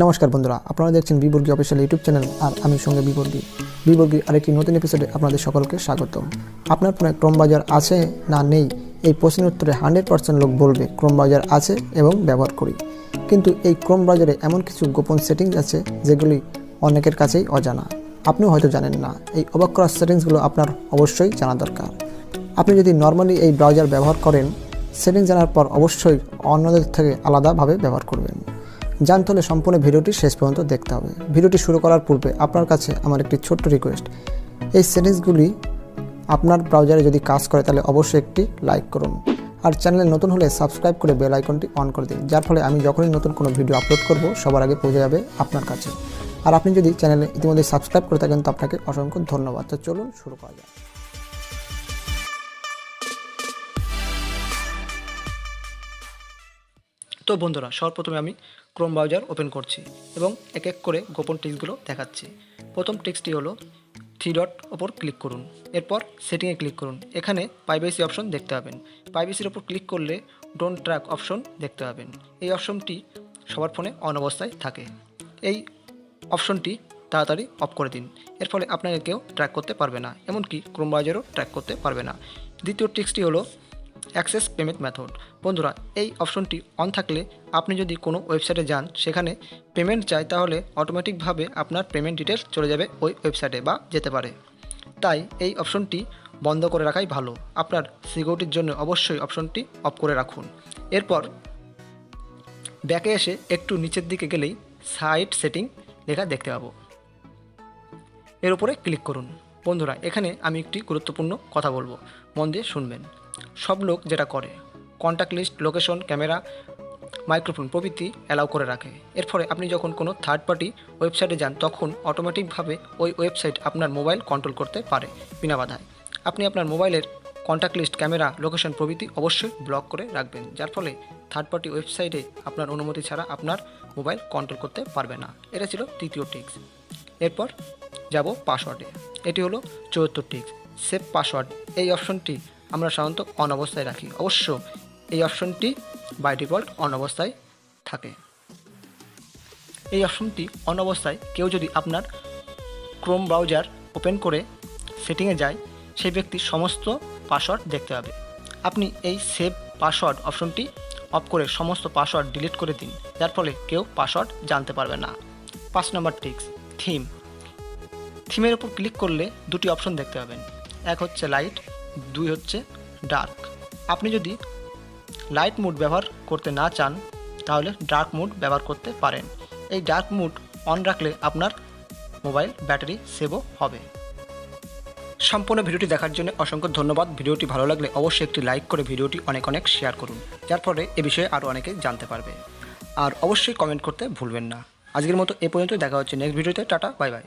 নমস্কার বন্ধুরা, আপনারা দেখছেন বিবর্গী অফিসিয়াল ইউটিউব চ্যানেল আর আমি সঙ্গে বিবর্গীর আরেকটি নতুন এপিসোডে আপনাদের সকলকে স্বাগতম। আপনার ফোনে ক্রোম ব্রাউজার আছে না নেই, এই প্রশ্নের উত্তরে 100% লোক বলবে ক্রোম ব্রাউজার আছে এবং ব্যবহার করি। কিন্তু এই ক্রোম ব্রাউজারে এমন কিছু গোপন সেটিংস আছে যেগুলি অনেকের কাছেই অজানা, আপনিও হয়তো জানেন না। এই অবাক করা সেটিংসগুলো আপনার অবশ্যই জানা দরকার। আপনি যদি নর্মালি এই ব্রাউজার ব্যবহার করেন, সেটিংস জানার পর অবশ্যই অন্যদের থেকে আলাদাভাবে ব্যবহার করবেন। জানতে হলে সম্পূর্ণ ভিডিওটি শেষ পর্যন্ত দেখতে হবে। ভিডিওটি শুরু করার পূর্বে আপনার কাছে আমার একটি ছোট্ট রিকোয়েস্ট, এই সেটিংসগুলি আপনার ব্রাউজারে যদি কাজ করে তাহলে অবশ্যই একটি লাইক করুন, আর চ্যানেলে নতুন হলে সাবস্ক্রাইব করে বেল আইকনটি অন করে দিন, যার ফলে আমি যখনই নতুন কোনো ভিডিও আপলোড করব সবার আগে পৌঁছে যাবে আপনার কাছে। আর আপনি যদি চ্যানেলে ইতিমধ্যে সাবস্ক্রাইব করে থাকেন তো আপনাকে অসংখ্য ধন্যবাদ। তো চলুন শুরু করা যাক। তো বন্ধুরা, সর্বপ্রথমে আমি ক্রোম ব্রাউজার ওপেন করছি এবং এক এক করে গোপন টিক্সগুলো দেখাচ্ছি। প্রথম টিক্সটি হলো 3 ডট ওপর ক্লিক করুন, এরপর সেটিংয়ে ক্লিক করুন। এখানে প্রাইভেসি অপশন দেখতে পাবেন। প্রাইভেসির ওপর ক্লিক করলে ডোন্ট ট্র্যাক অপশন দেখতে পাবেন। এই অপশনটি সবার ফোনে অন অবস্থায় থাকে। এই অপশনটি তাড়াতাড়ি অফ করে দিন, এর ফলে আপনাকে কেউ ট্র্যাক করতে পারবে না, এমনকি ক্রোম ব্রাউজারও ট্র্যাক করতে পারবে না। দ্বিতীয় টিক্সটি হলো অ্যাক্সেস পেমেন্ট মেথড। বন্ধুরা, এই অপশনটি অন থাকলে আপনি যদি কোনো ওয়েবসাইটে যান, সেখানে পেমেন্ট চায়, তাহলে অটোমেটিকভাবে আপনার পেমেন্ট ডিটেলস চলে যাবে ওই ওয়েবসাইটে বা যেতে পারে। তাই এই অপশনটি বন্ধ করে রাখাই ভালো। আপনার সিকিউরিটির জন্য অবশ্যই অপশনটি অফ করে রাখুন। এরপর ব্যাকে এসে একটু নিচের দিকে গেলেই সাইট সেটিং লেখা দেখতে পাবো, এর উপরে ক্লিক করুন। বন্ধুরা, এখানে আমি একটি গুরুত্বপূর্ণ কথা বলবো, মন দিয়ে শুনবেন। সব লোক যেটা করে, contact list, location, camera, microphone প্রভৃতি অ্যালাউ করে রাখে। এর ফলে আপনি যখন কোনো থার্ড পার্টি ওয়েবসাইটে যান, তখন অটোমেটিকভাবে ওই ওয়েবসাইট আপনার মোবাইল কন্ট্রোল করতে পারে বিনা বাধায়। আপনি আপনার মোবাইলের কন্ট্যাক্ট লিস্ট, ক্যামেরা, লোকেশন প্রভৃতি অবশ্যই ব্লক করে রাখবেন, যার ফলে থার্ড পার্টি ওয়েবসাইটে আপনার অনুমতি ছাড়া আপনার মোবাইল কন্ট্রোল করতে পারবে না। এটা ছিল তৃতীয় টিক্স। এরপর যাব পাসওয়ার্ডে। এটি হলো চতুর্থ টিক্স, সেভ পাসওয়ার্ড। এই অপশনটি আমরা সাধারণত অন অবস্থায় রাখি। অবশ্য এই অপশনটি বাই ডিফল্ট অন অবস্থায় থাকে। এই অপশনটি অন অবস্থায় কেউ যদি আপনার ক্রোম ব্রাউজার ওপেন করে সেটিংয়ে যায়, সেই ব্যক্তি সমস্ত পাসওয়ার্ড দেখতে পাবে। আপনি এই সেভ পাসওয়ার্ড অপশনটি অফ করে সমস্ত পাসওয়ার্ড ডিলিট করে দিন, যার ফলে কেউ পাসওয়ার্ড জানতে পারবে না। 5 নম্বর টিক্স, থিম। থিমের উপর ক্লিক করলে দুটি অপশন দেখতে পাবেন, এক হচ্ছে লাইট, 2 হচ্ছে ডার্ক। আপনি যদি লাইট মোড ব্যবহার করতে না চান, তাহলে ডার্ক মোড ব্যবহার করতে পারেন। এই ডার্ক মোড অন রাখলে আপনার মোবাইল ব্যাটারি সেভও হবে। সম্পূর্ণ ভিডিওটি দেখার জন্য অসংখ্য ধন্যবাদ। ভিডিওটি ভালো লাগলে অবশ্যই একটি লাইক করে ভিডিওটি অনেক শেয়ার করুন, যার ফলে এ বিষয়ে আরও অনেকে জানতে পারবে। আর অবশ্যই কমেন্ট করতে ভুলবেন না। আজকের মতো এ পর্যন্ত, দেখা হচ্ছে নেক্সট ভিডিওতে। Tata, bye bye.